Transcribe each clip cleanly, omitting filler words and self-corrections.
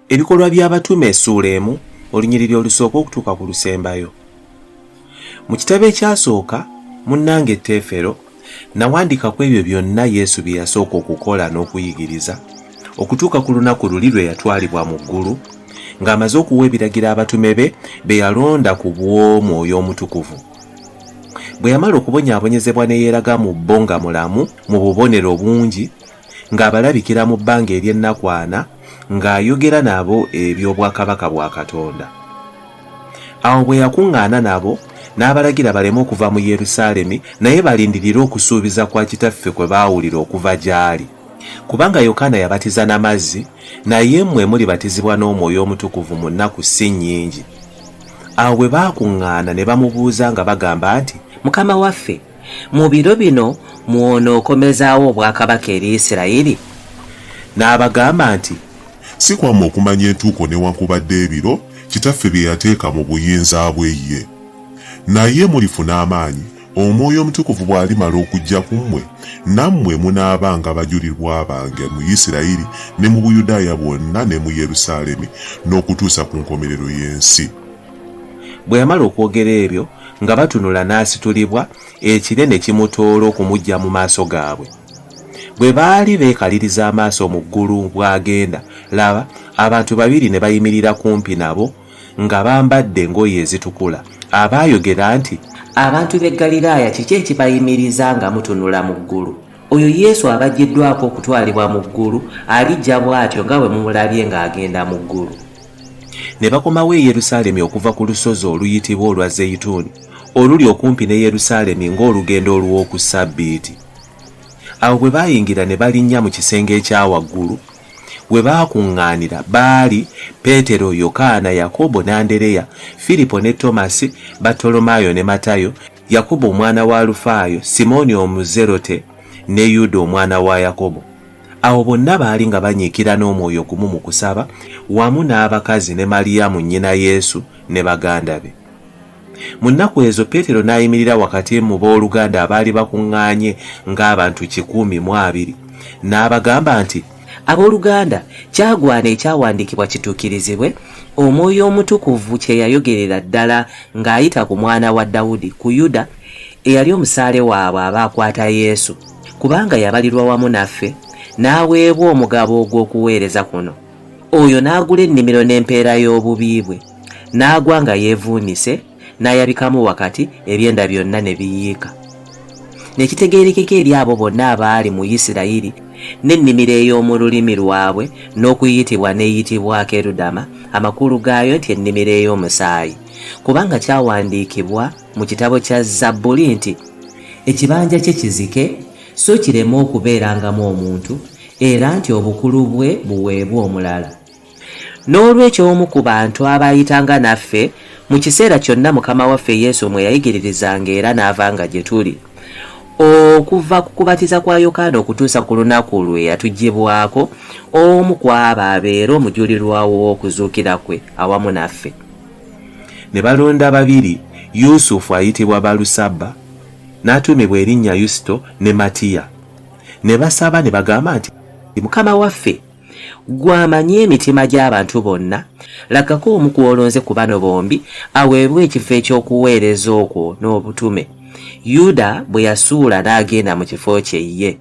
Ebikolwa by'abatume essuula emu olunyiriri olusooka okutuuka ku lusembayo. Mu kitabo ekyasooka munnange Teefero nawandika ku ebyo byonna Yesu bye yasooka okukola n'okuyigiriza okutuuka ku lunaku luli lwe yatwalibwa mu ggulu ng'amaze okuwa ebiragiro abatume be yalonda ku bw'Omwoyo Omutukuvu. Bwe yamala okubonyaabonyezebwa ne yeeraga mu bbo nga mulamu mu bubonero bungi ng'abalabikira mu bbanga ery'ennakwana ng'ayogera nabo eby'obwakabaka bwa Katonda. Awo bwe yakuŋŋaana nabo n'abalagira baleme okuva mu Yerusaalemi naye balindirire okusuubiza kwa Kitaffe kwe baawulira okuva gy'ali. Kubanga Yokaana yabatiza na mazzi, naye mmwe mulibatizibwa n'Omwoyo Omutukuvu mu nnaku si nnyingi. Awo bwe baakuŋŋaana ne bamubuuza nga bagamba nti, Mukama waffe, mu biro bino muonookomezaawo obwakabaka eri Isirayiri? N'abagamba nti, si kwammwe okumanya entuuko newankubadde ebiro Kitaffe bye yateeka mu buyinza bwe ye. Naye mulifuna amaanyi Omwoyo Omutukuvu bw'alimala okujja ku mmwe, nammwe munaabanga bajulirwa bange mu Isirayiri ne mu Buyudaaya bwonna ne mu Yerusaalemi n'okutuusa ku nkomerero y'ensi. Bwe yamala okwogera ebyo nga batunula n'asitulibwa, ekire ne kimutoola okumujja mu maaso gaabwe. Bwe baali beekaliriza amaaso mu ggulu bw'agenda, laba abantu babiri ne bayimirira kumpi nabo nga bambadde engoye ezitukula, abaayogera nti, Abantu b'e Galilaaya kiki ekibayimiriza nga mutunula mu ggulu? Oyo Yesu abaggiddwako okutwalibwa mu ggulu alijja bw'atyo nga bwe mumulabye ng'agenda mu ggulu. Ne bakomawo e Yerusaalemi okuva ku lusozi oluyitibwa olwa Zeyituuni oluli okumpi ne Yerusaalemi ng'olugendo olw'oku Ssabbiiti. Awo bwe baayingira ne balinnya mu kisenge ekya waggulu, we baakuŋŋaanira baali Peetero, Yokaana, Yakobo ne Andereya, Firipo ne Tomasi, Bartolomaayo ne Matayo, Yakobo omwana wa Alufaayo, Simooni Omuzerote ne Yuda omwana wa Yakobo. Awo bonna baali nga banyiikira n'omwoyo gumu mu kusaba, wamu n'abakazi ne Maliyamu nnyina Yesu ne baganda be. Mu nnaku ezo Peetero n'ayimirira wakati mu booluganda abaali bakuŋŋaanye ng'abantu 120, n'abagamba nti, Abooluganda, kyagwana ekyawandiikibwa kituukirizibwe, Omwoyo Omutukuvu kye yayogerera ddala ng'ayita ku mwana wa Dawudi, ku Yuda eyali omusaale waabwe abaakwata Yesu, kubanga yabalirwa wamu naffe n'aweebwa omugabo ogw'okuweereza kuno. Oyo n'agula ennimiro n'empeera y'obubi bwe, n'agwa nga yeevuunise, n'ayabikamu wakati, ebyenda byonna ne biyiika. Nekitegeerekeka eri abo bonna abaali mu Isirayiri n'ennimiro ey'omu lulimi lwabwe n'okuyitibwa n'eyitibwa Kerudama, amakulu gaayo nti ennimiro ey'omusaayi, kubanga kyawandiikibwa mu kitabo kya Zabbuli nti, Ekibanja kye kizike, so kireme okubeerangamu omuntu, era nti obukulu bwe buweebwe omulala. N'olwekyo omu ku bantu abaayitanga naffe mu kiseera kyonna Mukama waffe Yesu mwe yayigiririzanga era n'avanga gye tuli, okuva ku kubatiza kwa Yokaana okutuusa ku lunaku lwe yatuggyibwako, omu ku abo abeera omujulirwa w'okuzuukira kwe awamu naffe. Ne balonda babiri, Yusufu ayitibwa Balusaba, n'atuumibwa erinnya Yusito ne Matiya. Ne basaba ne bagamba nti, Mukama waffe, gw'amanyi emitima gy'abantu bonna, lagako omu ku olonze ku bano bombi aweebwe ekifo eky'okuweereza okwo n'obutume. Yuda bwe yasuula n'agenda mu kifo kye ye.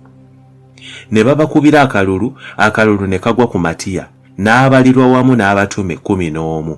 Ne babakubira akalulu ne kagwa ku Matiya, n'abalirwa wamu n'abatume 11.